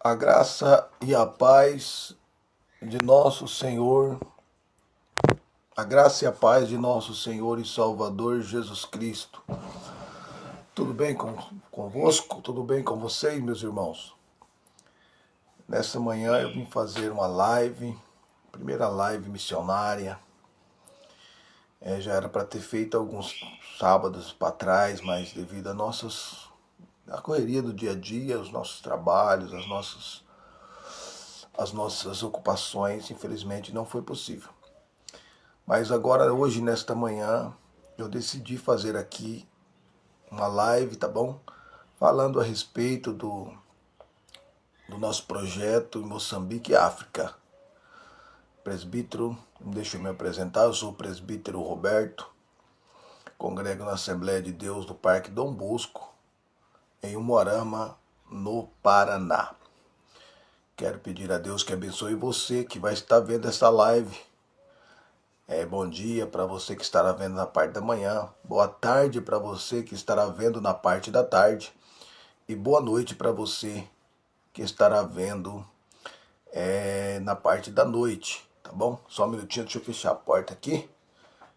A graça e a paz de nosso Senhor, a graça e a paz de nosso Senhor e Salvador Jesus Cristo. Tudo bem convosco? Tudo bem com vocês, meus irmãos? Nessa manhã eu vim fazer uma live, primeira live missionária. Já era para ter feito alguns sábados para trás, mas devido a correria do dia a dia, os nossos trabalhos, as nossas ocupações, infelizmente não foi possível. Mas agora, hoje, nesta manhã, eu decidi fazer aqui uma live, tá bom? Falando a respeito do nosso projeto em Moçambique e África. Presbítero, deixa eu me apresentar, eu sou o presbítero Roberto, congrego na Assembleia de Deus do Parque Dom Bosco, em Umuarama, no Paraná. Quero pedir a Deus que abençoe você que vai estar vendo essa live. Bom dia para você que estará vendo na parte da manhã. Boa tarde para você que estará vendo na parte da tarde. E boa noite para você que estará vendo na parte da noite. Tá bom? Só um minutinho, deixa eu fechar a porta aqui.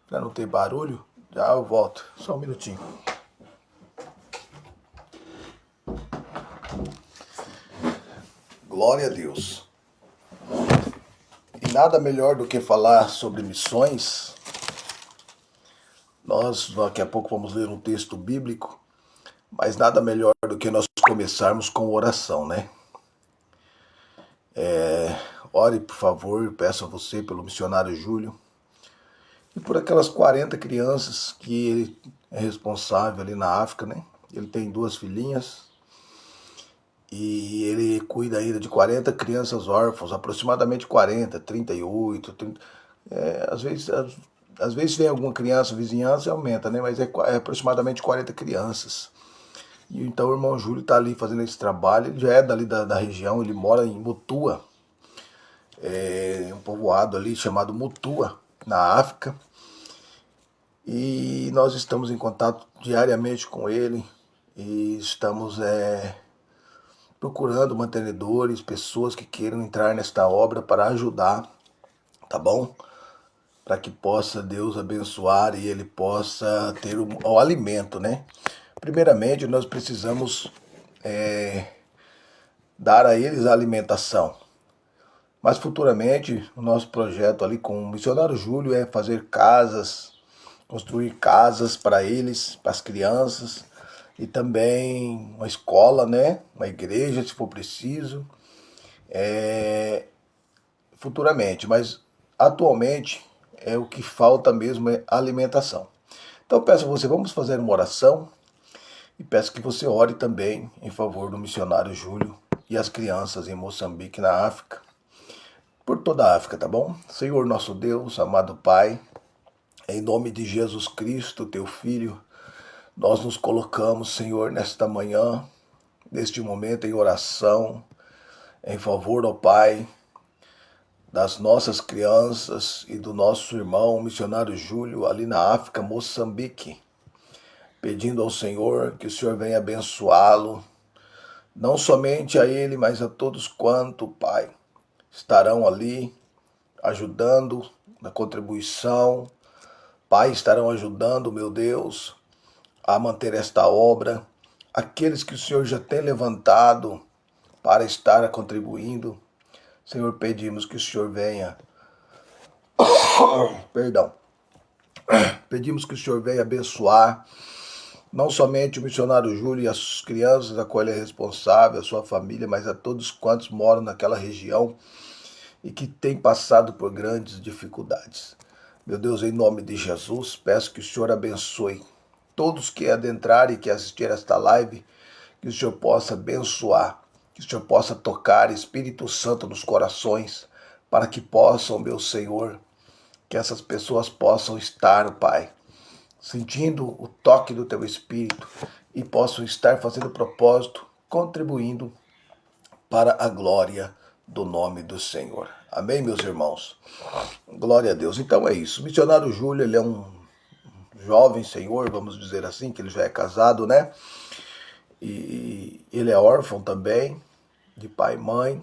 Para não ter barulho. Já eu volto. Só um minutinho. Glória a Deus. E nada melhor do que falar sobre missões. Nós daqui a pouco vamos ler um texto bíblico, mas nada melhor do que nós começarmos com oração, né? Ore, por favor, peço a você pelo missionário Júlio e por aquelas 40 crianças que ele é responsável ali na África, né? Ele tem 2 filhinhas e ele cuida ainda de 40 crianças órfãos, aproximadamente 40, 38, 30, às vezes vem alguma criança, vizinhança e aumenta, né? Mas é aproximadamente 40 crianças. E então o irmão Júlio está ali fazendo esse trabalho. Ele já é dali da região, ele mora em Mutua, um povoado ali chamado Mutua, na África. E nós estamos em contato diariamente com ele e estamos procurando mantenedores, pessoas que queiram entrar nesta obra para ajudar, tá bom? Para que possa Deus abençoar e ele possa ter o alimento, né? Primeiramente, nós precisamos dar a eles a alimentação. Mas futuramente, o nosso projeto ali com o missionário Júlio é fazer casas, construir casas para eles, para as crianças, e também uma escola, né? Uma igreja, se for preciso, futuramente. Mas atualmente o que falta mesmo é alimentação. Então peço a você, vamos fazer uma oração e peço que você ore também em favor do missionário Júlio e as crianças em Moçambique, na África, por toda a África, tá bom? Senhor nosso Deus, amado Pai, em nome de Jesus Cristo, teu Filho, nós nos colocamos, Senhor, nesta manhã, neste momento em oração, em favor, ó Pai, das nossas crianças e do nosso irmão missionário Júlio ali na África, Moçambique, pedindo ao Senhor que o Senhor venha abençoá-lo, não somente a ele, mas a todos quanto, Pai, estarão ali ajudando na contribuição, Pai, estarão ajudando, meu Deus, a manter esta obra, aqueles que o Senhor já tem levantado para estar contribuindo. Senhor, pedimos que o Senhor venha, pedimos que o Senhor venha abençoar, não somente o missionário Júlio e as crianças a qual ele é responsável, a sua família, mas a todos quantos moram naquela região e que têm passado por grandes dificuldades. Meu Deus, em nome de Jesus, peço que o Senhor abençoe todos que adentrarem e que assistir esta live, que o Senhor possa abençoar, que o Senhor possa tocar Espírito Santo nos corações, para que possam, meu Senhor, que essas pessoas possam estar, Pai, sentindo o toque do Teu Espírito e possam estar fazendo propósito, contribuindo para a glória do nome do Senhor. Amém, meus irmãos? Glória a Deus. Então é isso. O missionário Júlio, ele é um jovem senhor, vamos dizer assim, que ele já é casado, né? E ele é órfão também. de pai e mãe,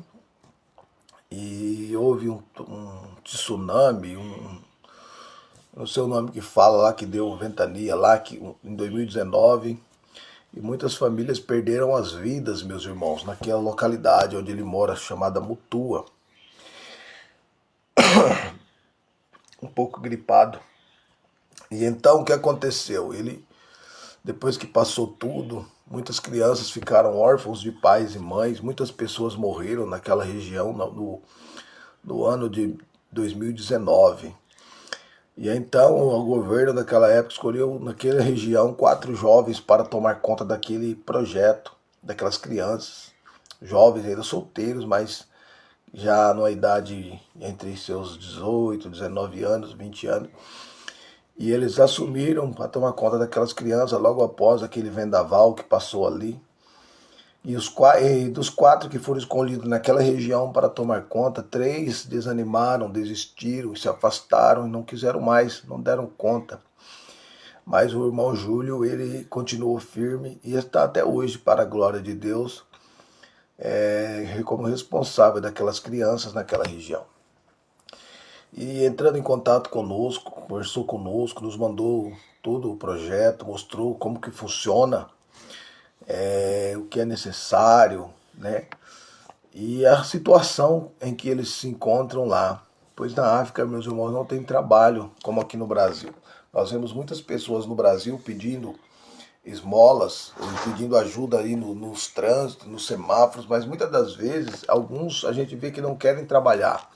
e houve um tsunami, não sei o nome que fala lá, que deu ventania lá, que, em 2019, e muitas famílias perderam as vidas, meus irmãos, naquela localidade onde ele mora, chamada Mutua, um pouco gripado. E então o que aconteceu? Ele, depois que passou tudo, muitas crianças ficaram órfãos de pais e mães, muitas pessoas morreram naquela região no ano de 2019. E então o governo daquela época escolheu naquela região 4 jovens para tomar conta daquele projeto, daquelas crianças, jovens ainda solteiros, mas já numa idade entre seus 18, 19 anos, 20 anos. E eles assumiram para tomar conta daquelas crianças logo após aquele vendaval que passou ali. E dos 4 que foram escolhidos naquela região para tomar conta, 3 desanimaram, desistiram, se afastaram e não quiseram mais, não deram conta. Mas o irmão Júlio, ele continuou firme e está até hoje, para a glória de Deus, como responsável daquelas crianças naquela região. E entrando em contato conosco, conversou conosco, nos mandou todo o projeto, mostrou como que funciona, o que é necessário, né? E a situação em que eles se encontram lá. Pois na África, meus irmãos, não tem trabalho como aqui no Brasil. Nós vemos muitas pessoas no Brasil pedindo esmolas, pedindo ajuda aí nos trânsitos, nos semáforos, mas muitas das vezes, alguns a gente vê que não querem trabalhar.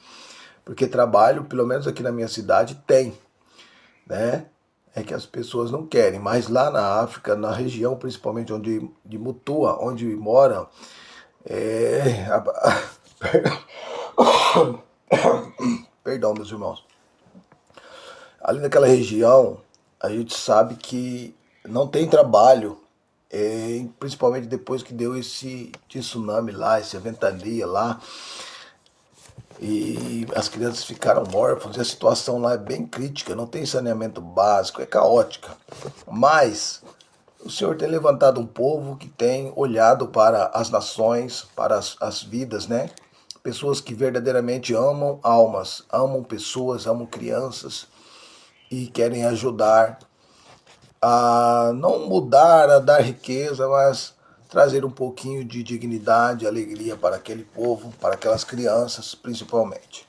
Porque trabalho, pelo menos aqui na minha cidade, tem, né? É que as pessoas não querem. Mas lá na África, na região principalmente de Mutua, onde mora, é... Perdão, meus irmãos. Ali naquela região, a gente sabe que não tem trabalho, principalmente depois que deu esse tsunami lá, essa ventania lá, e as crianças ficaram órfãs, e a situação lá é bem crítica, não tem saneamento básico, é caótica. Mas o Senhor tem levantado um povo que tem olhado para as nações, para as vidas, né? Pessoas que verdadeiramente amam almas, amam pessoas, amam crianças e querem ajudar a não mudar, a dar riqueza, mas trazer um pouquinho de dignidade, alegria para aquele povo, para aquelas crianças principalmente.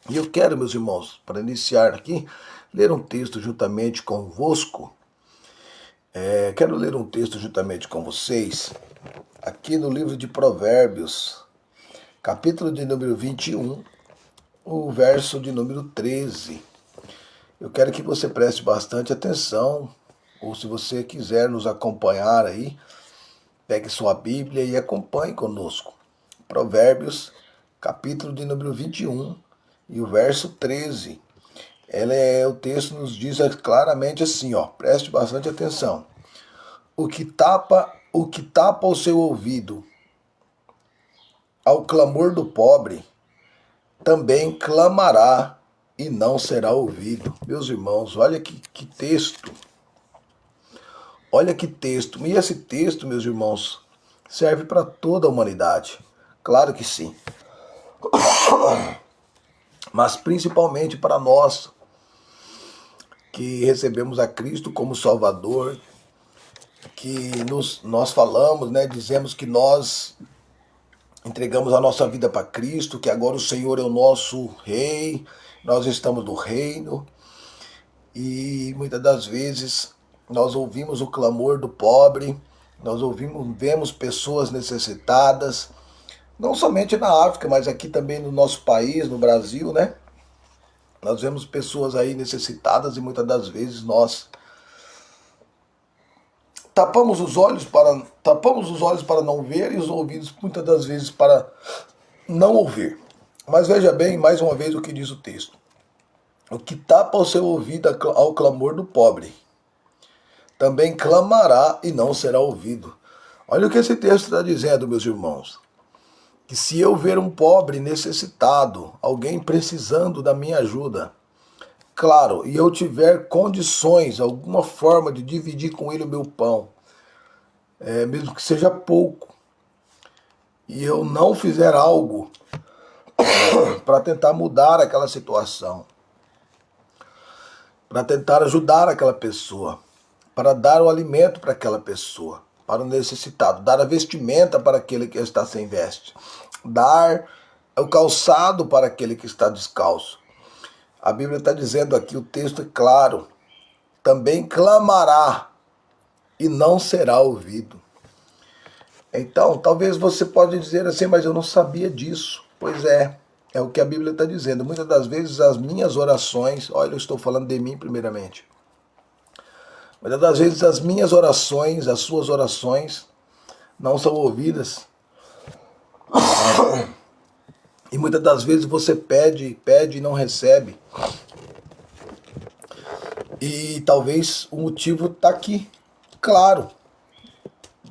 E eu quero, meus irmãos, para iniciar aqui, ler um texto juntamente convosco. Quero ler um texto juntamente com vocês, aqui no livro de Provérbios, capítulo de número 21, o verso de número 13. Eu quero que você preste bastante atenção, ou se você quiser nos acompanhar aí, pegue sua Bíblia e acompanhe conosco. Provérbios, capítulo de número 21 e o verso 13. O texto nos diz claramente assim, preste bastante atenção. O que tapa o seu ouvido ao clamor do pobre, também clamará e não será ouvido. Meus irmãos, olha que texto. Olha que texto. E esse texto, meus irmãos, serve para toda a humanidade. Claro que sim. Mas principalmente para nós que recebemos a Cristo como Salvador, que nós falamos, né, dizemos que nós entregamos a nossa vida para Cristo, que agora o Senhor é o nosso Rei, nós estamos no reino, e muitas das vezes nós ouvimos o clamor do pobre, vemos pessoas necessitadas, não somente na África, mas aqui também no nosso país, no Brasil, né? Nós vemos pessoas aí necessitadas e muitas das vezes nós tapamos os olhos para não ver e os ouvidos muitas das vezes para não ouvir. Mas veja bem, mais uma vez, o que diz o texto. O que tapa o seu ouvido ao clamor do pobre, também clamará e não será ouvido. Olha o que esse texto está dizendo, meus irmãos. Que se eu ver um pobre necessitado, alguém precisando da minha ajuda, claro, e eu tiver condições, alguma forma de dividir com ele o meu pão, mesmo que seja pouco, e eu não fizer algo para tentar mudar aquela situação, para tentar ajudar aquela pessoa, para dar o alimento para aquela pessoa, para o necessitado, dar a vestimenta para aquele que está sem veste, dar o calçado para aquele que está descalço. A Bíblia está dizendo aqui, o texto é claro, também clamará e não será ouvido. Então, talvez você pode dizer assim, mas eu não sabia disso. Pois é o que a Bíblia está dizendo. Muitas das vezes as minhas orações, olha, eu estou falando de mim primeiramente. Muitas das vezes as minhas orações, as suas orações, não são ouvidas. E muitas das vezes você pede e não recebe. E talvez o motivo está aqui, claro,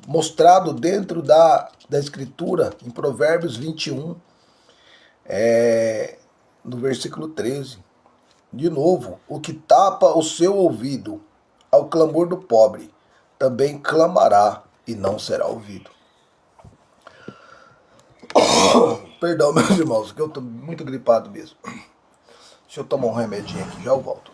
mostrado dentro da Escritura, em Provérbios 21, no versículo 13. De novo, o que tapa o seu ouvido ao clamor do pobre, também clamará e não será ouvido. Perdão, meus irmãos, que eu estou muito gripado mesmo. Deixa eu tomar um remedinho aqui, já eu volto.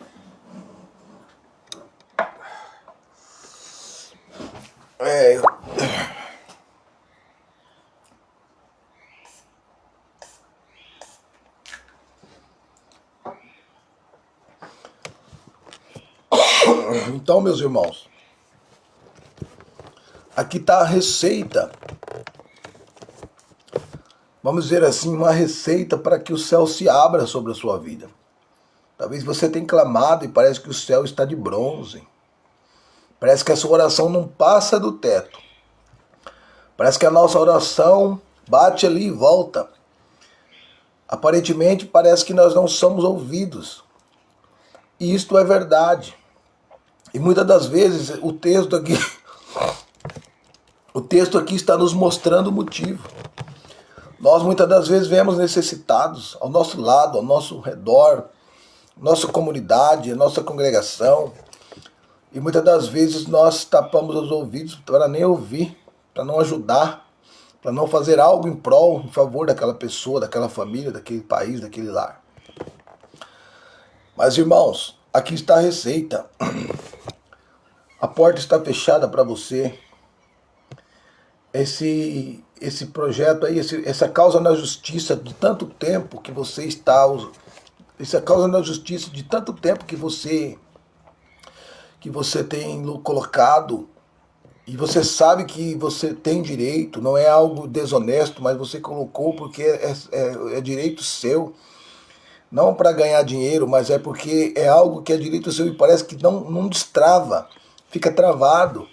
Então, meus irmãos, aqui está a receita. Vamos dizer assim, uma receita para que o céu se abra sobre a sua vida. Talvez você tenha clamado e parece que o céu está de bronze. Parece que a sua oração não passa do teto. Parece que a nossa oração bate ali e volta. Aparentemente parece que nós não somos ouvidos. E isto é verdade. E muitas das vezes o texto aqui está nos mostrando o motivo. Nós muitas das vezes vemos necessitados ao nosso lado, ao nosso redor, nossa comunidade, nossa congregação. E muitas das vezes nós tapamos os ouvidos para nem ouvir, para não ajudar, para não fazer algo em prol, em favor daquela pessoa, daquela família, daquele país, daquele lar. Mas irmãos, aqui está a receita. A porta está fechada para você. Esse projeto aí, essa causa na justiça de tanto tempo que você está... Essa causa na justiça de tanto tempo que você tem colocado, e você sabe que você tem direito, não é algo desonesto, mas você colocou porque é direito seu, não para ganhar dinheiro, mas é porque é algo que é direito seu e parece que não destrava, fica travado.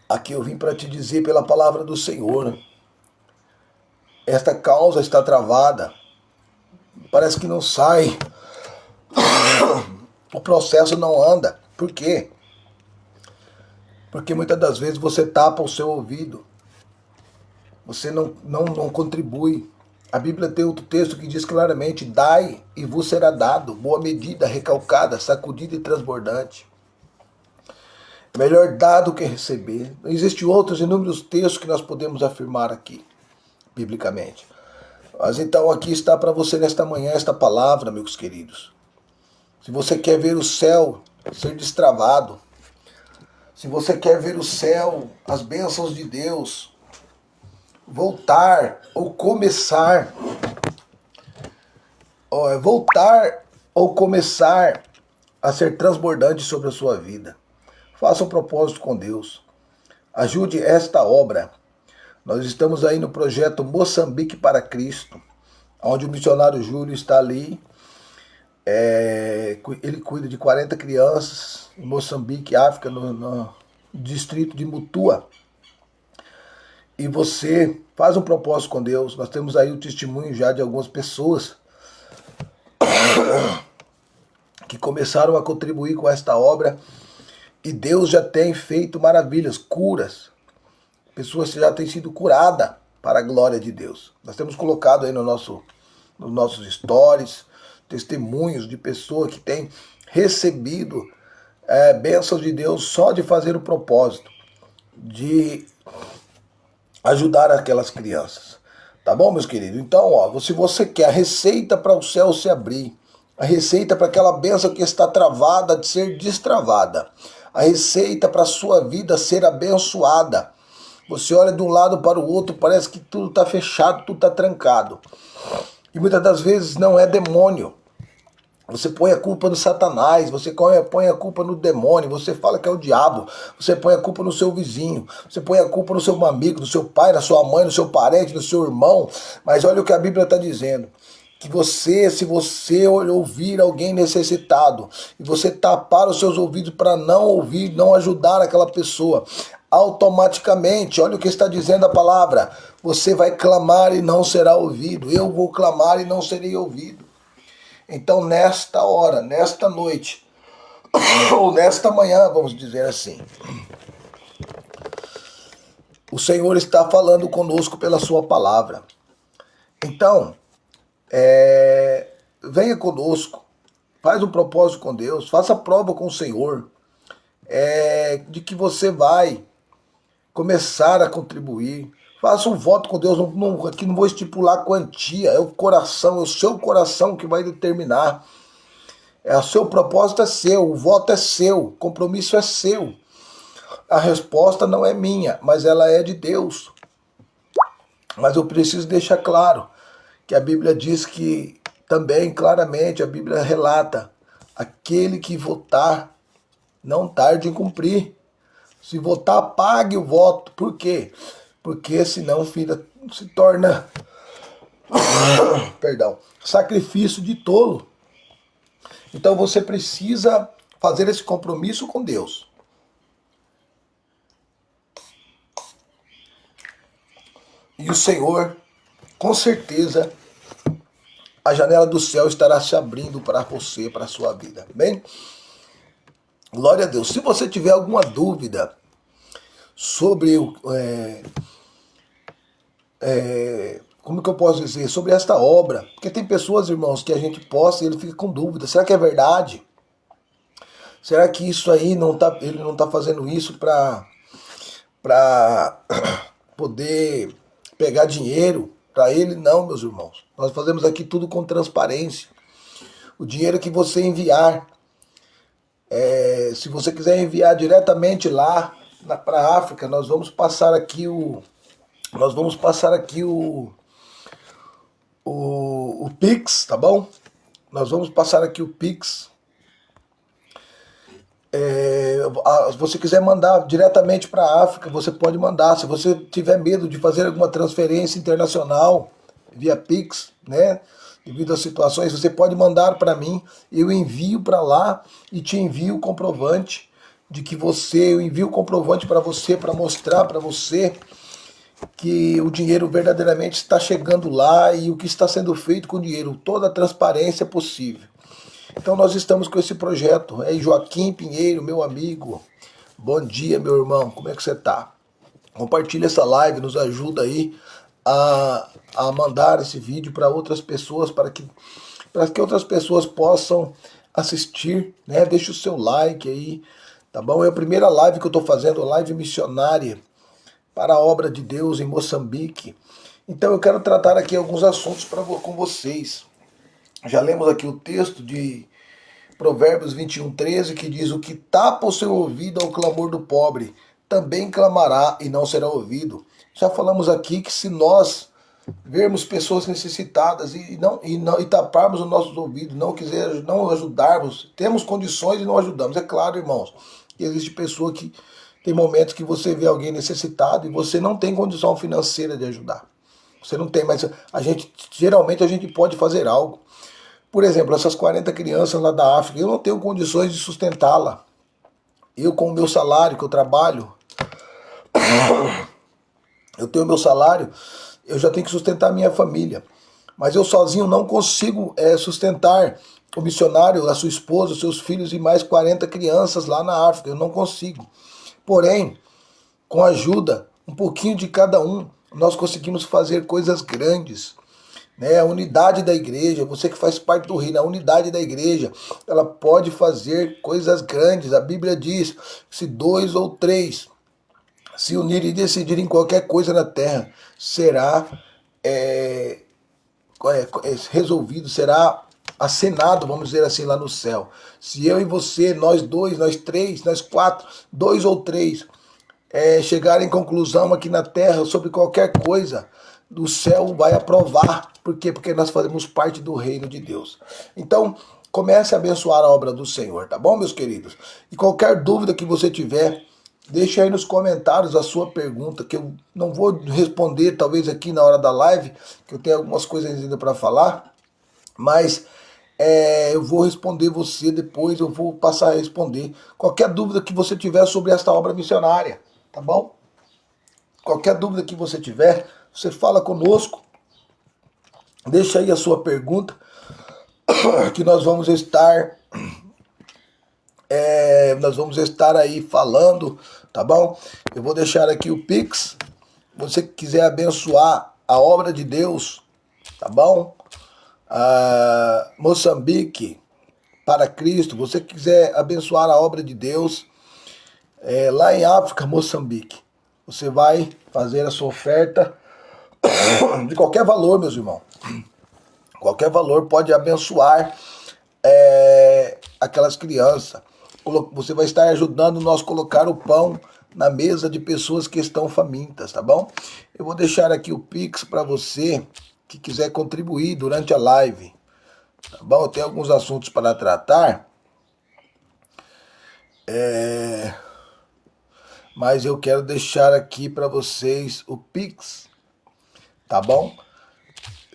Aqui eu vim para te dizer pela palavra do Senhor, esta causa está travada, parece que não sai, o processo não anda. Por quê? Porque muitas das vezes você tapa o seu ouvido, você não contribui. A Bíblia tem outro texto que diz claramente: dai e vos será dado, boa medida, recalcada, sacudida e transbordante. É melhor dar do que receber. Existem outros inúmeros textos que nós podemos afirmar aqui, biblicamente. Mas então aqui está para você nesta manhã esta palavra, meus queridos. Se você quer ver o céu ser destravado, se você quer ver o céu, as bênçãos de Deus voltar ou começar a ser transbordante sobre a sua vida, faça um propósito com Deus. Ajude esta obra. Nós estamos aí no projeto Moçambique para Cristo, onde o missionário Júlio está ali. Ele cuida de 40 crianças em Moçambique, África, no distrito de Mutua. E você faz um propósito com Deus. Nós temos aí o testemunho já de algumas pessoas que começaram a contribuir com esta obra. E Deus já tem feito maravilhas, curas. Pessoas já têm sido curadas para a glória de Deus. Nós temos colocado aí nos nossos stories testemunhos de pessoas que têm recebido bênçãos de Deus só de fazer o propósito, de ajudar aquelas crianças. Tá bom, meus queridos? Então, ó, se você quer a receita para o céu se abrir, a receita para aquela bênção que está travada de ser destravada, a receita para a sua vida ser abençoada. Você olha de um lado para o outro, parece que tudo está fechado, tudo está trancado. E muitas das vezes não é demônio. Você põe a culpa no Satanás, você põe a culpa no demônio, você fala que é o diabo, você põe a culpa no seu vizinho, você põe a culpa no seu amigo, no seu pai, na sua mãe, no seu parente, no seu irmão. Mas olha o que a Bíblia está dizendo. Que você, se você ouvir alguém necessitado e você tapar os seus ouvidos para não ouvir, não ajudar aquela pessoa, automaticamente, olha o que está dizendo a palavra, você vai clamar e não será ouvido. Eu vou clamar e não serei ouvido. Então, nesta hora, nesta noite, ou nesta manhã, vamos dizer assim, o Senhor está falando conosco pela sua palavra. Então, venha conosco, faz um propósito com Deus, faça prova com o Senhor, de que você vai começar a contribuir. Faça um voto com Deus, aqui não vou estipular quantia, é o coração, é o seu coração que vai determinar. O seu propósito é seu, o voto é seu, o compromisso é seu. A resposta não é minha, mas ela é de Deus. Mas eu preciso deixar claro que a Bíblia diz que também, claramente, a Bíblia relata, aquele que votar, não tarde em cumprir. Se votar, pague o voto. Por quê? Porque senão se torna perdão, sacrifício de tolo. Então você precisa fazer esse compromisso com Deus. E o Senhor, com certeza, a janela do céu estará se abrindo para você, para a sua vida. Bem? Glória a Deus. Se você tiver alguma dúvida sobre como que eu posso dizer, sobre esta obra, porque tem pessoas, irmãos, que a gente posta e ele fica com dúvida, será que é verdade? Será que isso aí ele não está fazendo isso para poder pegar dinheiro para ele? Não, meus irmãos. Nós fazemos aqui tudo com transparência. O dinheiro que você enviar, se você quiser enviar diretamente lá para a África, nós vamos passar aqui o Pix, tá bom? Nós vamos passar aqui o Pix. Se você quiser mandar diretamente para a África, você pode mandar. Se você tiver medo de fazer alguma transferência internacional via Pix, né? Devido às situações, você pode mandar para mim. Eu envio para lá e te envio o comprovante eu envio o comprovante para você, para mostrar para você que o dinheiro verdadeiramente está chegando lá e o que está sendo feito com o dinheiro, toda a transparência possível. Então nós estamos com esse projeto. Joaquim Pinheiro, meu amigo, bom dia, meu irmão, como é que você está? Compartilha essa live, nos ajuda aí a mandar esse vídeo para outras pessoas, para que outras pessoas possam assistir, né? Deixa o seu like aí, tá bom? É a primeira live que eu estou fazendo, live missionária para a obra de Deus em Moçambique. Então eu quero tratar aqui alguns assuntos com vocês. Já lemos aqui o texto de Provérbios 21:13, que diz: o que tapa o seu ouvido ao clamor do pobre, também clamará e não será ouvido. Já falamos aqui que se nós vermos pessoas necessitadas e taparmos os nossos ouvidos, não ajudarmos, temos condições e não ajudamos. É claro, irmãos, que existe pessoa que tem momentos que você vê alguém necessitado e você não tem condição financeira de ajudar. Você não tem, mas geralmente a gente pode fazer algo. Por exemplo, essas 40 crianças lá da África, eu não tenho condições de sustentá-la. Eu, com o meu salário que eu trabalho, eu tenho meu salário, eu já tenho que sustentar a minha família. Mas eu sozinho não consigo sustentar o missionário, a sua esposa, os seus filhos e mais 40 crianças lá na África. Eu não consigo. Porém, com a ajuda, um pouquinho de cada um, nós conseguimos fazer coisas grandes. Né? A unidade da igreja, você que faz parte do reino, a unidade da igreja, ela pode fazer coisas grandes. A Bíblia diz que se 2 ou 3 se unirem e decidirem qualquer coisa na terra, será é, resolvido, será acenado, vamos dizer assim, lá no céu. Se eu e você, nós dois, nós três, nós quatro, dois ou três, chegarem em conclusão aqui na terra sobre qualquer coisa, o céu vai aprovar. Por quê? Porque nós fazemos parte do reino de Deus. Então, comece a abençoar a obra do Senhor, tá bom, meus queridos? E qualquer dúvida que você tiver, deixa aí nos comentários a sua pergunta, que eu não vou responder talvez aqui na hora da live, que eu tenho algumas coisas ainda para falar, mas eu vou responder você depois, eu vou passar a responder qualquer dúvida que você tiver sobre esta obra missionária, tá bom? Qualquer dúvida que você tiver, você fala conosco, deixa aí a sua pergunta, que nós vamos estar aí falando, tá bom? Eu vou deixar aqui o Pix, você que quiser abençoar a obra de Deus, tá bom? Moçambique para Cristo, você que quiser abençoar a obra de Deus, lá em África, Moçambique, você vai fazer a sua oferta de qualquer valor, meus irmãos. Qualquer valor pode abençoar aquelas crianças. Você vai estar ajudando nós a colocar o pão na mesa de pessoas que estão famintas, tá bom? Eu vou deixar aqui o Pix para você que quiser contribuir durante a live, tá bom? Eu tenho alguns assuntos para tratar, mas eu quero deixar aqui para vocês o Pix, tá bom?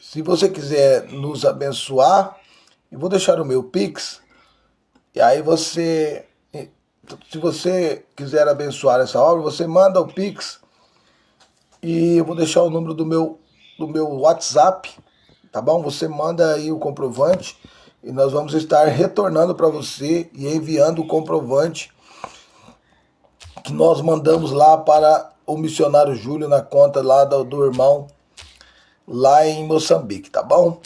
Se você quiser nos abençoar, eu vou deixar o meu Pix, e aí se você quiser abençoar essa obra, você manda o Pix, e eu vou deixar o número do meu WhatsApp, tá bom? Você manda aí o comprovante, e nós vamos estar retornando para você e enviando o comprovante que nós mandamos lá para o missionário Júlio na conta lá do irmão lá em Moçambique, tá bom?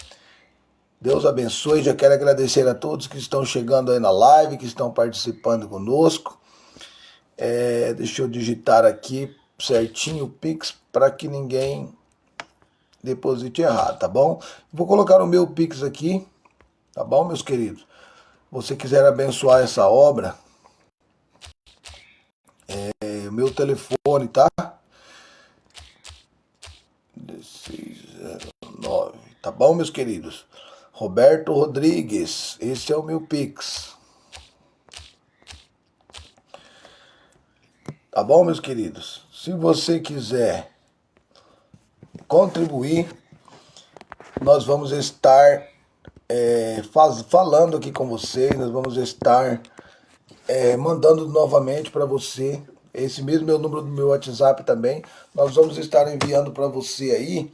Deus abençoe, já quero agradecer a todos que estão chegando aí na live, que estão participando conosco. Deixa eu digitar aqui certinho o Pix para que ninguém deposite errado, tá bom? Vou colocar o meu Pix aqui, tá bom, meus queridos? Você quiser abençoar essa obra, o meu telefone, tá? 1609, tá bom, meus queridos? Roberto Rodrigues, esse é o meu Pix. Tá bom, meus queridos? Se você quiser contribuir, nós vamos estar falando aqui com vocês, nós vamos estar mandando novamente para você. Esse mesmo é o número do meu WhatsApp também. Nós vamos estar enviando para você aí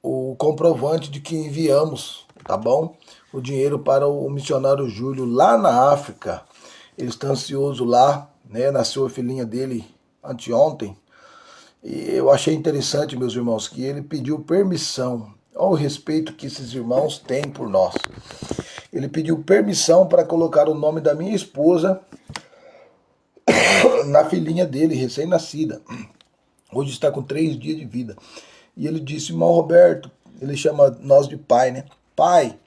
o comprovante de que enviamos, tá bom? O dinheiro para o missionário Júlio lá na África. Ele está ansioso lá, né? Nasceu a filhinha dele anteontem. E eu achei interessante, meus irmãos, que ele pediu permissão. Olha o respeito que esses irmãos têm por nós. Ele pediu permissão para colocar o nome da minha esposa na filhinha dele, recém-nascida. Hoje está com 3 dias de vida. E ele disse, irmão Roberto, ele chama nós de pai, né? Pai,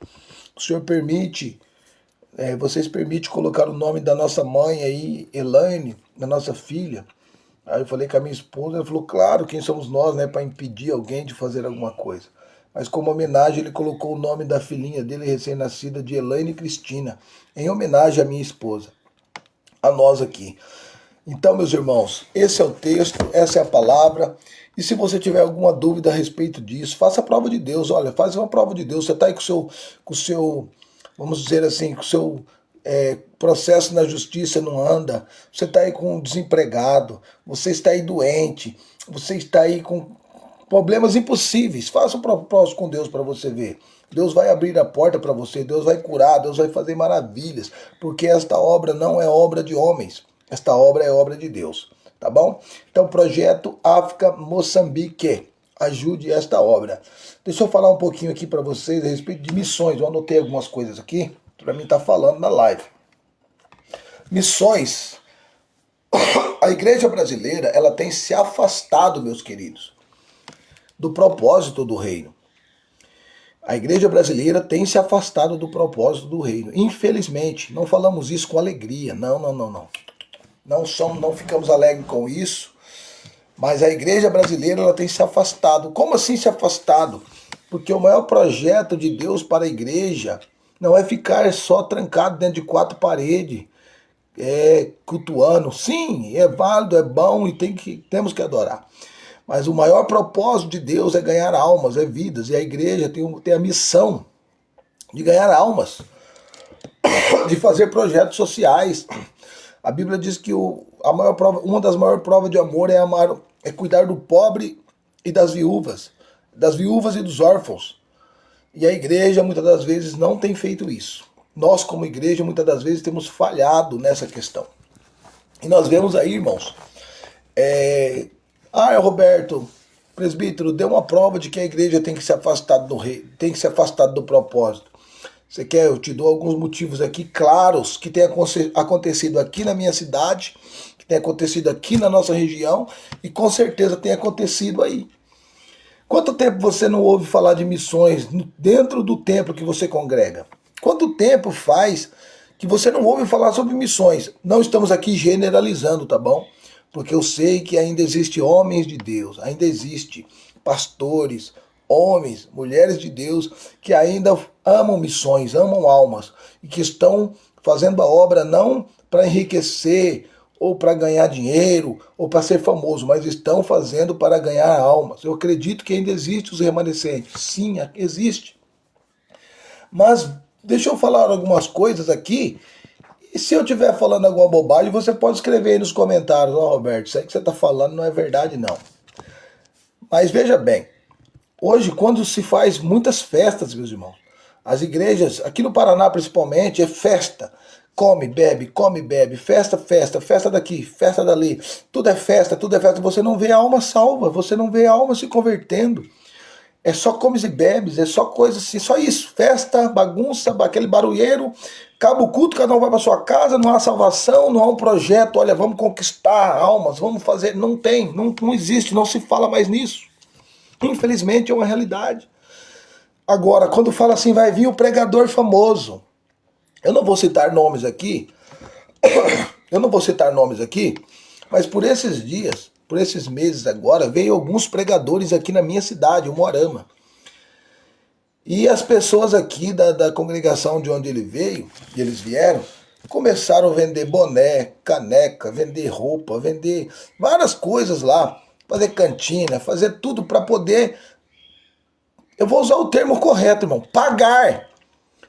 o senhor permite, vocês permitem colocar o nome da nossa mãe aí, Elaine, da nossa filha? Aí eu falei com a minha esposa, ela falou, claro, quem somos nós, né, para impedir alguém de fazer alguma coisa. Mas como homenagem ele colocou o nome da filhinha dele recém-nascida de Elaine Cristina, em homenagem à minha esposa, a nós aqui. Então, meus irmãos, esse é o texto, essa é a palavra. E se você tiver alguma dúvida a respeito disso, faça a prova de Deus. Olha, faz uma prova de Deus. Você está aí com o seu, vamos dizer assim, com o seu processo na justiça não anda. Você está aí com desempregado. Você está aí doente. Você está aí com problemas impossíveis. Faça um propósito com Deus para você ver. Deus vai abrir a porta para você. Deus vai curar. Deus vai fazer maravilhas. Porque esta obra não é obra de homens. Esta obra é obra de Deus, tá bom? Então, projeto África Moçambique, ajude esta obra. Deixa eu falar um pouquinho aqui para vocês a respeito de missões. Eu anotei algumas coisas aqui para mim estar falando na live. Missões, A igreja brasileira, ela tem se afastado, meus queridos, do propósito do reino. A igreja brasileira tem se afastado do propósito do reino. Infelizmente, não falamos isso com alegria. Não. Não ficamos alegres com isso. Mas a igreja brasileira, ela tem se afastado. Como assim se afastado? Porque o maior projeto de Deus para a igreja não é ficar só trancado dentro de quatro paredes, cultuando. Sim, é válido, é bom e temos que adorar. Mas o maior propósito de Deus é ganhar almas, é vidas. E a igreja tem a missão de ganhar almas, de fazer projetos sociais. A Bíblia diz que uma das maiores provas de amor é cuidar do pobre e das viúvas e dos órfãos. E a igreja muitas das vezes não tem feito isso. Nós, como igreja, muitas das vezes temos falhado nessa questão. E nós vemos aí, irmãos, Roberto, presbítero, deu uma prova de que a igreja tem que se afastar do rei, tem que se afastar do propósito. Você quer? Eu te dou alguns motivos aqui claros que tem acontecido aqui na minha cidade, que tem acontecido aqui na nossa região e com certeza tem acontecido aí. Quanto tempo você não ouve falar de missões dentro do templo que você congrega? Quanto tempo faz que você não ouve falar sobre missões? Não estamos aqui generalizando, tá bom? Porque eu sei que ainda existe homens de Deus, ainda existe pastores, homens, mulheres de Deus que ainda amam missões, amam almas e que estão fazendo a obra não para enriquecer ou para ganhar dinheiro ou para ser famoso, mas estão fazendo para ganhar almas. Eu acredito que ainda existe os remanescentes. Sim, existe. Mas deixa eu falar algumas coisas aqui. E se eu estiver falando alguma bobagem, você pode escrever aí nos comentários. Roberto, isso aí que você está falando não é verdade, não. Mas veja bem, hoje, quando se faz muitas festas, meus irmãos, as igrejas, aqui no Paraná principalmente, é festa. Come, bebe, festa daqui, festa dali. Tudo é festa. Você não vê alma salva, você não vê alma se convertendo. É só comes e bebes, é só coisa assim, só isso. Festa, bagunça, aquele barulheiro, acaba o culto, cada um vai para sua casa, não há salvação, não há um projeto, olha, vamos conquistar almas, vamos fazer. Não tem, não existe, não se fala mais nisso. Infelizmente é uma realidade. Agora, quando fala assim, vai vir o pregador famoso. Eu não vou citar nomes aqui, mas por esses dias, por esses meses agora, veio alguns pregadores aqui na minha cidade, Umuarama. E as pessoas aqui da congregação de onde eles vieram, começaram a vender boné, caneca, vender roupa, vender várias coisas lá, fazer cantina, fazer tudo para poder, eu vou usar o termo correto, irmão, pagar.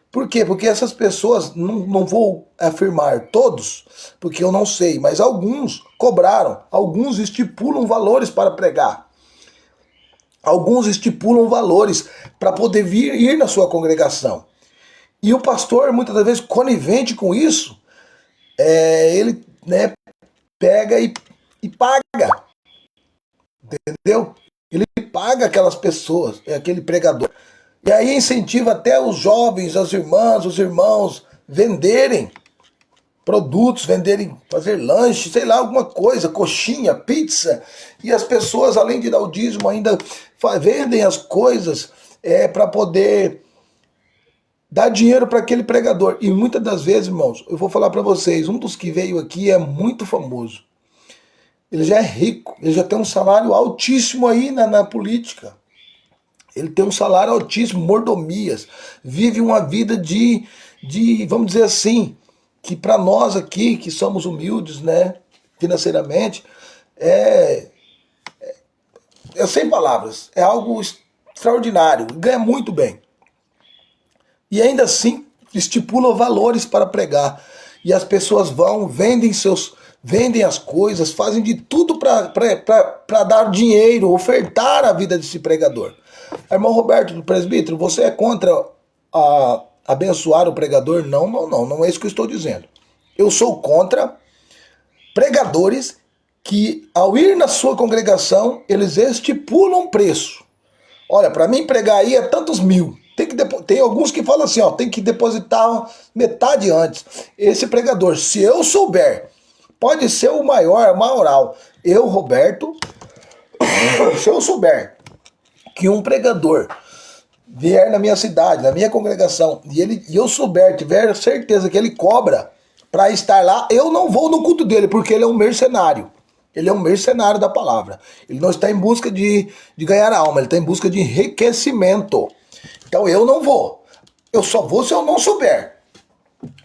Por quê? Porque essas pessoas, não vou afirmar todos, porque eu não sei, mas alguns cobraram, alguns estipulam valores para pregar. Alguns estipulam valores para poder ir na sua congregação. E o pastor, muitas das vezes, conivente com isso, ele pega e paga. Entendeu? Ele paga aquelas pessoas, aquele pregador. E aí incentiva até os jovens, as irmãs, os irmãos venderem produtos, fazer lanche, sei lá, alguma coisa, coxinha, pizza. E as pessoas, além de dar o dízimo, ainda vendem as coisas para poder dar dinheiro para aquele pregador. E muitas das vezes, irmãos, eu vou falar para vocês, um dos que veio aqui é muito famoso. Ele já é rico, ele já tem um salário altíssimo aí na política. Ele tem um salário altíssimo, mordomias, vive uma vida de vamos dizer assim, que para nós aqui, que somos humildes, né, financeiramente, é sem palavras, é algo extraordinário, ganha muito bem. E ainda assim, estipula valores para pregar. E as pessoas vão, vendem as coisas, fazem de tudo para dar dinheiro, ofertar a vida desse pregador. Irmão Roberto, do presbítero, você é contra abençoar o pregador? Não é isso que eu estou dizendo. Eu sou contra pregadores que, ao ir na sua congregação, eles estipulam preço. Olha, para mim pregar aí é tantos mil. Tem alguns que falam assim, tem que depositar metade antes. Esse pregador, se eu souber Pode ser o maior, maioral. Eu, Roberto, se eu souber que um pregador vier na minha cidade, na minha congregação, e eu souber, tiver certeza que ele cobra para estar lá, eu não vou no culto dele, porque ele é um mercenário. Ele é um mercenário da palavra. Ele não está em busca de ganhar alma, ele está em busca de enriquecimento. Então eu não vou. Eu só vou se eu não souber.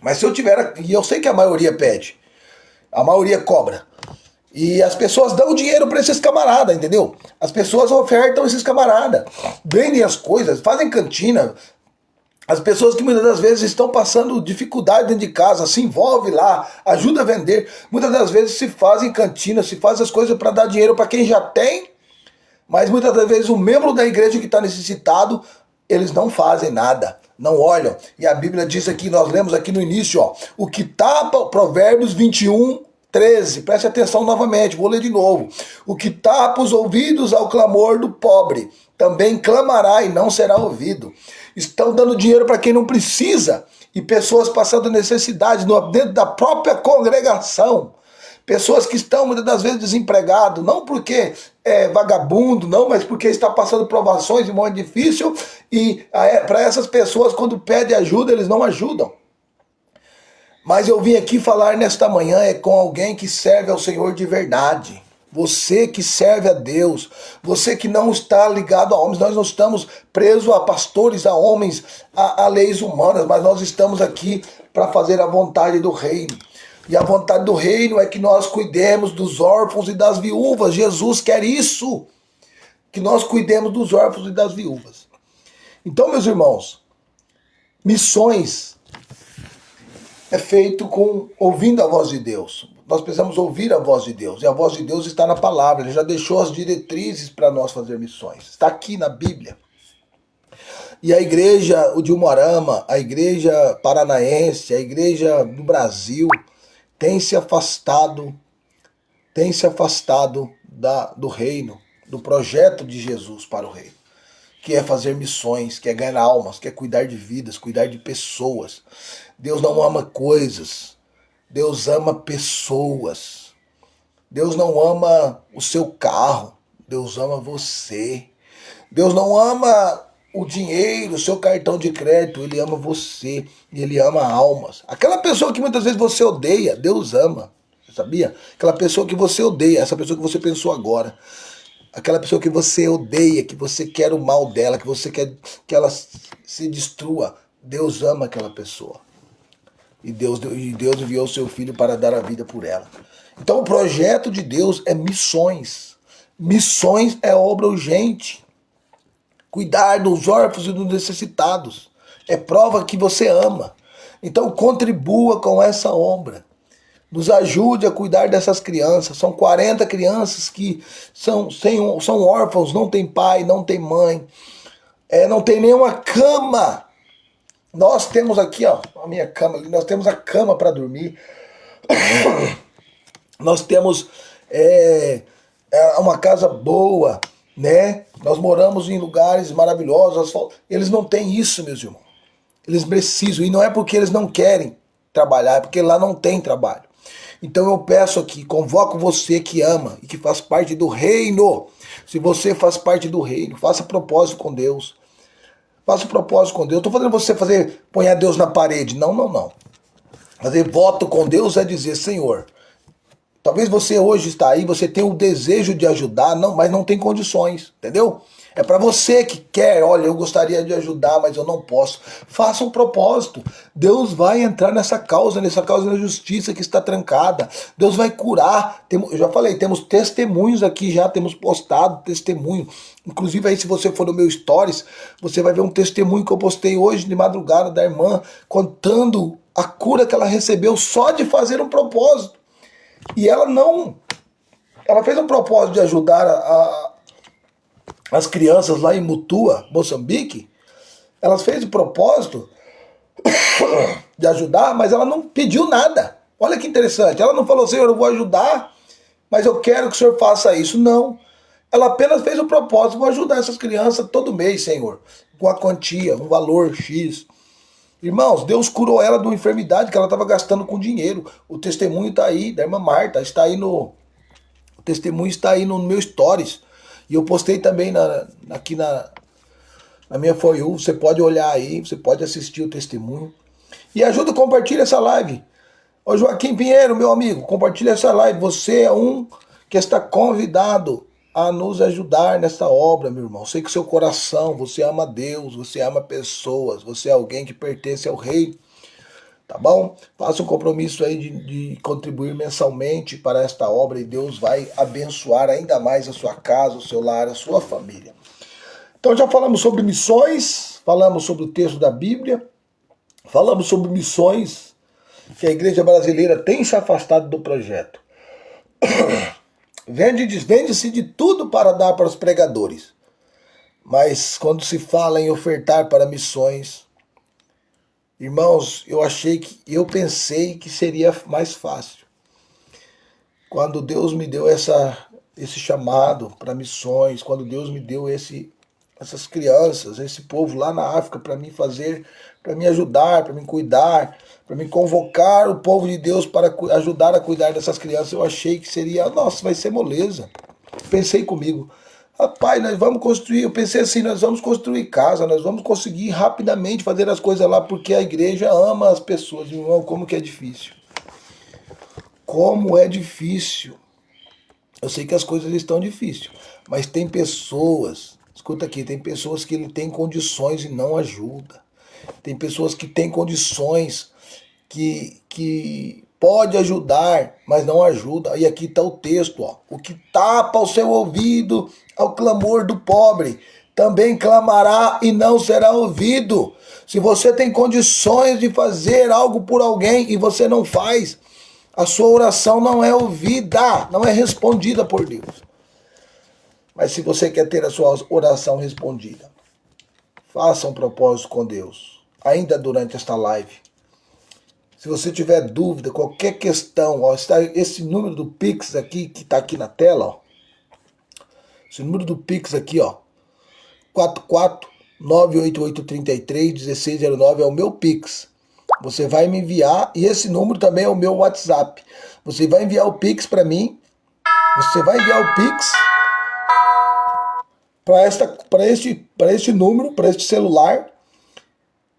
Mas se eu tiver, e eu sei que a maioria pede, a maioria cobra. E as pessoas dão dinheiro para esses camaradas, entendeu? As pessoas ofertam esses camaradas, vendem as coisas, fazem cantina. As pessoas que muitas das vezes estão passando dificuldade dentro de casa, se envolve lá, ajuda a vender. Muitas das vezes se fazem cantina, se faz as coisas para dar dinheiro para quem já tem, mas muitas das vezes o membro da igreja que está necessitado, eles não fazem nada, não olham. E a Bíblia diz aqui, nós lemos aqui no início, ó, o que tapa, Provérbios 21:13, preste atenção novamente, vou ler de novo. O que tapa os ouvidos ao clamor do pobre, também clamará e não será ouvido. Estão dando dinheiro para quem não precisa, e pessoas passando necessidade dentro da própria congregação. Pessoas que estão muitas das vezes desempregados, não porque é vagabundo, não, mas porque está passando provações e muito difícil, e para essas pessoas, quando pede ajuda, eles não ajudam. Mas eu vim aqui falar nesta manhã com alguém que serve ao Senhor de verdade. Você que serve a Deus, você que não está ligado a homens, nós não estamos presos a pastores, a homens, a leis humanas, mas nós estamos aqui para fazer a vontade do reino. E a vontade do reino é que nós cuidemos dos órfãos e das viúvas. Jesus quer isso, que nós cuidemos dos órfãos e das viúvas. Então, meus irmãos, missões é feito ouvindo a voz de Deus. Nós precisamos ouvir a voz de Deus. E a voz de Deus está na palavra. Ele já deixou as diretrizes para nós fazer missões. Está aqui na Bíblia. E a igreja de Umuarama, a igreja paranaense, a igreja do Brasil, tem se afastado do reino, do projeto de Jesus para o reino. Que é fazer missões, que é ganhar almas, que é cuidar de vidas, cuidar de pessoas. Deus não ama coisas, Deus ama pessoas. Deus não ama o seu carro, Deus ama você. Deus não ama o dinheiro, o seu cartão de crédito, Ele ama você, e Ele ama almas. Aquela pessoa que muitas vezes você odeia, Deus ama, sabia? Aquela pessoa que você odeia, essa pessoa que você pensou agora, aquela pessoa que você odeia, que você quer o mal dela, que você quer que ela se destrua, Deus ama aquela pessoa. E Deus enviou o seu Filho para dar a vida por ela. Então o projeto de Deus é missões. Missões é obra urgente. Cuidar dos órfãos e dos necessitados. É prova que você ama. Então contribua com essa obra. Nos ajude a cuidar dessas crianças. São 40 crianças que são órfãos, não tem pai, não tem mãe. Não tem nenhuma cama. Nós temos aqui, ó, a minha cama, nós temos a cama para dormir. Nós temos uma casa boa, né? Nós moramos em lugares maravilhosos. Eles não têm isso, meus irmãos. Eles precisam. E não é porque eles não querem trabalhar, é porque lá não tem trabalho. Então eu peço aqui, convoco você que ama e que faz parte do reino. Se você faz parte do reino, faça propósito com Deus. Faça propósito com Deus. Eu estou fazendo você põe a Deus na parede. Não. Fazer voto com Deus é dizer, Senhor, talvez você hoje está aí, você tem o desejo de ajudar, mas não tem condições, entendeu? É para você que quer, olha, eu gostaria de ajudar, mas eu não posso. Faça um propósito. Deus vai entrar nessa causa da justiça que está trancada. Deus vai curar. Eu já falei, temos testemunhos aqui já, temos postado testemunho. Inclusive aí se você for no meu stories, você vai ver um testemunho que eu postei hoje de madrugada da irmã, contando a cura que ela recebeu só de fazer um propósito. E ela fez um propósito de ajudar as crianças lá em Mutua, Moçambique. Ela fez o propósito de ajudar, mas ela não pediu nada. Olha que interessante. Ela não falou, Senhor, eu vou ajudar, mas eu quero que o Senhor faça isso. Não. Ela apenas fez o propósito, vou ajudar essas crianças todo mês, Senhor, com a quantia, um valor X. Irmãos, Deus curou ela de uma enfermidade que ela estava gastando com dinheiro. O testemunho está aí, da irmã Marta, está aí no. O testemunho está aí no meu stories. E eu postei também aqui na minha For You. Você pode olhar aí, você pode assistir o testemunho. E ajuda a compartilhar essa live. Ô Joaquim Pinheiro, meu amigo, compartilha essa live. Você é um que está convidado a nos ajudar nessa obra, meu irmão. Sei que seu coração, você ama Deus, você ama pessoas, você é alguém que pertence ao rei, tá bom? Faça um compromisso aí de contribuir mensalmente para esta obra e Deus vai abençoar ainda mais a sua casa, o seu lar, a sua família. Então já falamos sobre missões, falamos sobre o texto da Bíblia, falamos sobre missões que a igreja brasileira tem se afastado do projeto. Vende-se de tudo para dar para os pregadores. Mas quando se fala em ofertar para missões, irmãos, eu pensei que seria mais fácil. Quando Deus me deu esse chamado para missões, quando Deus me deu essas crianças, esse povo lá na África para mim fazer, para me ajudar, para me cuidar, para me convocar o povo de Deus para ajudar a cuidar dessas crianças, eu achei que seria, nossa, vai ser moleza. Pensei comigo, rapaz, nós vamos construir, eu pensei assim, nós vamos construir casa, nós vamos conseguir rapidamente fazer as coisas lá, porque a igreja ama as pessoas. Irmão, como que é difícil. Como é difícil. Eu sei que as coisas estão difíceis, mas tem pessoas, escuta aqui, tem pessoas que têm condições e não ajudam. Tem pessoas que têm condições que pode ajudar, mas não ajuda. E aqui está o texto, ó. O que tapa o seu ouvido ao clamor do pobre, também clamará e não será ouvido. Se você tem condições de fazer algo por alguém e você não faz, a sua oração não é ouvida, não é respondida por Deus. Mas se você quer ter a sua oração respondida, faça um propósito com Deus, ainda durante esta live. Se você tiver dúvida, qualquer questão, ó, está esse número do Pix aqui, que está aqui na tela, ó. Esse número do Pix aqui, ó, 44988331609 é o meu Pix. Você vai me enviar, e esse número também é o meu WhatsApp. Você vai enviar o Pix para mim, você vai enviar o Pix para este número, para este celular,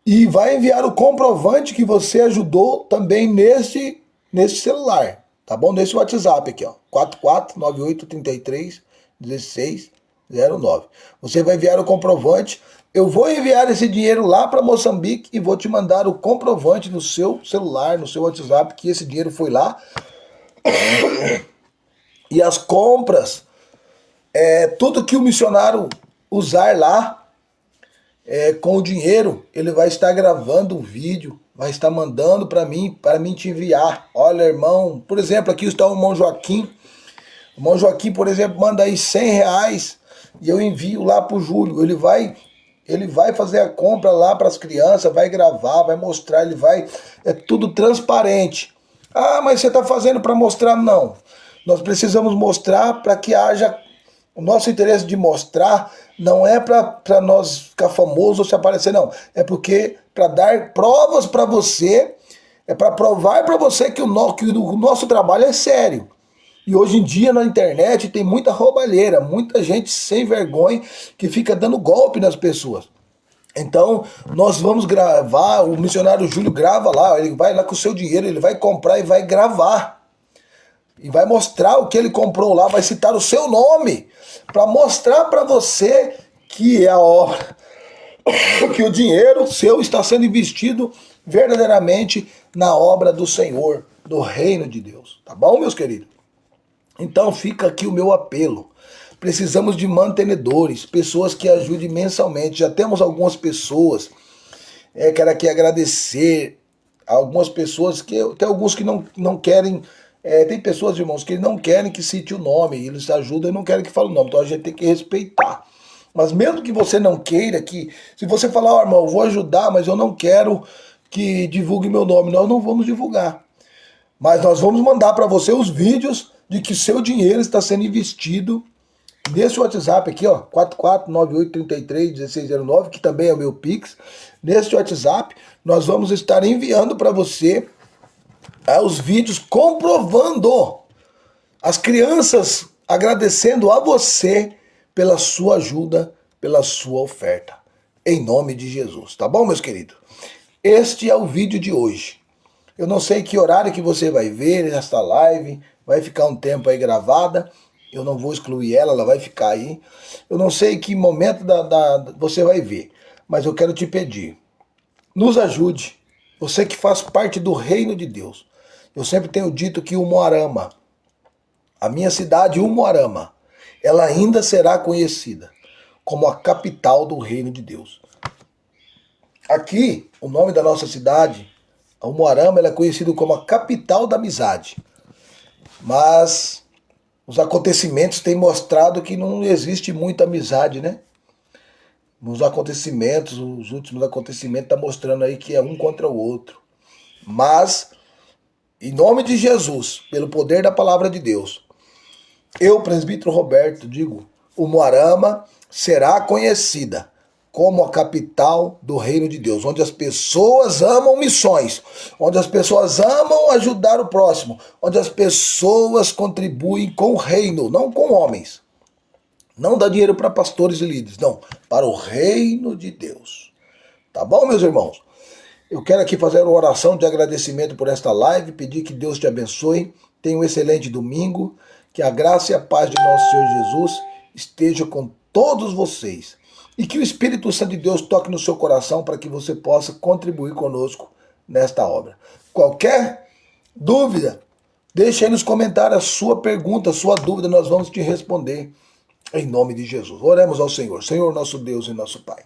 e vai enviar o comprovante que você ajudou também nesse celular, tá bom? Nesse WhatsApp aqui, ó, 44988331609. Você vai enviar o comprovante. Eu vou enviar esse dinheiro lá para Moçambique e vou te mandar o comprovante no seu celular, no seu WhatsApp, que esse dinheiro foi lá. E as compras, tudo que o missionário usar lá, com o dinheiro, ele vai estar gravando um vídeo, vai estar mandando para mim te enviar. Olha, irmão, por exemplo, aqui está o irmão Joaquim. O irmão Joaquim, por exemplo, manda aí R$100 e eu envio lá para o Júlio. Ele vai fazer a compra lá para as crianças, vai gravar, vai mostrar, é tudo transparente. Ah, mas você está fazendo para mostrar? Não. Nós precisamos mostrar para que haja. O nosso interesse de mostrar não é para nós ficar famosos ou se aparecer, não. É porque para dar provas para você, é para provar para você que o nosso trabalho é sério. E hoje em dia na internet tem muita roubalheira, muita gente sem vergonha que fica dando golpe nas pessoas. Então nós vamos gravar, o missionário Júlio grava lá, ele vai lá com o seu dinheiro, ele vai comprar e vai gravar. E vai mostrar o que ele comprou lá, vai citar o seu nome, para mostrar para você que é a obra, que o dinheiro seu está sendo investido verdadeiramente na obra do Senhor, do reino de Deus. Tá bom, meus queridos? Então fica aqui o meu apelo. Precisamos de mantenedores, pessoas que ajudem mensalmente. Já temos algumas pessoas, quero aqui agradecer a algumas pessoas, tem alguns que não querem. Tem pessoas, irmãos, que não querem que cite o nome, eles ajudam e não querem que fale o nome, então a gente tem que respeitar. Mas mesmo que você não queira, se você falar, irmão, eu vou ajudar, mas eu não quero que divulgue meu nome, nós não vamos divulgar. Mas nós vamos mandar para você os vídeos de que seu dinheiro está sendo investido Nesse WhatsApp aqui, ó, 4498331609, que também é o meu Pix. Nesse WhatsApp, nós vamos estar enviando para você os vídeos comprovando as crianças agradecendo a você pela sua ajuda, pela sua oferta. Em nome de Jesus, tá bom, meus queridos? Este é o vídeo de hoje. Eu não sei que horário que você vai ver esta live, vai ficar um tempo aí gravada, eu não vou excluir ela, ela vai ficar aí. Eu não sei que momento você vai ver, mas eu quero te pedir, nos ajude, você que faz parte do reino de Deus. Eu sempre tenho dito que o Moarama, a minha cidade, Umuarama, ela ainda será conhecida como a capital do reino de Deus. Aqui, o nome da nossa cidade, Umuarama, ela é conhecido como a capital da amizade. Mas os acontecimentos têm mostrado que não existe muita amizade, né? Nos acontecimentos, os últimos acontecimentos estão mostrando aí que é um contra o outro. Mas, em nome de Jesus, pelo poder da palavra de Deus, eu, presbítero Roberto, digo, Umuarama será conhecida como a capital do reino de Deus, onde as pessoas amam missões, onde as pessoas amam ajudar o próximo, onde as pessoas contribuem com o reino, não com homens. Não dá dinheiro para pastores e líderes, não, para o reino de Deus. Tá bom, meus irmãos? Eu quero aqui fazer uma oração de agradecimento por esta live, pedir que Deus te abençoe, tenha um excelente domingo, que a graça e a paz de nosso Senhor Jesus esteja com todos vocês e que o Espírito Santo de Deus toque no seu coração para que você possa contribuir conosco nesta obra. Qualquer dúvida, deixe aí nos comentários a sua pergunta, a sua dúvida, nós vamos te responder em nome de Jesus. Oremos ao Senhor. Senhor, nosso Deus e nosso Pai.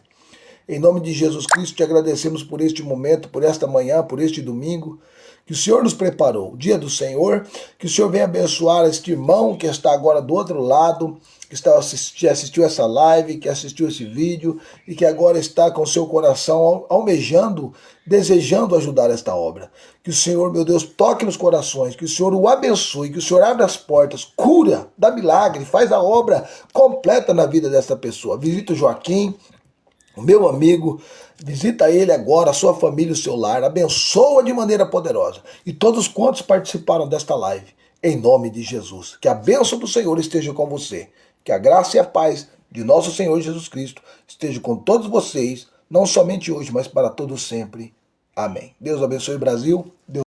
Em nome de Jesus Cristo, te agradecemos por este momento, por esta manhã, por este domingo, que o Senhor nos preparou, o dia do Senhor, que o Senhor venha abençoar este irmão que está agora do outro lado, que assistiu essa live, que assistiu esse vídeo e que agora está com seu coração almejando, desejando ajudar esta obra. Que o Senhor, meu Deus, toque nos corações, que o Senhor o abençoe, que o Senhor abra as portas, cura, dá milagre, faz a obra completa na vida desta pessoa. Visita o Joaquim, o meu amigo, visita ele agora, a sua família, o seu lar, abençoa de maneira poderosa. E todos quantos participaram desta live, em nome de Jesus. Que a bênção do Senhor esteja com você. Que a graça e a paz de nosso Senhor Jesus Cristo esteja com todos vocês, não somente hoje, mas para todos sempre. Amém. Deus abençoe o Brasil. Deus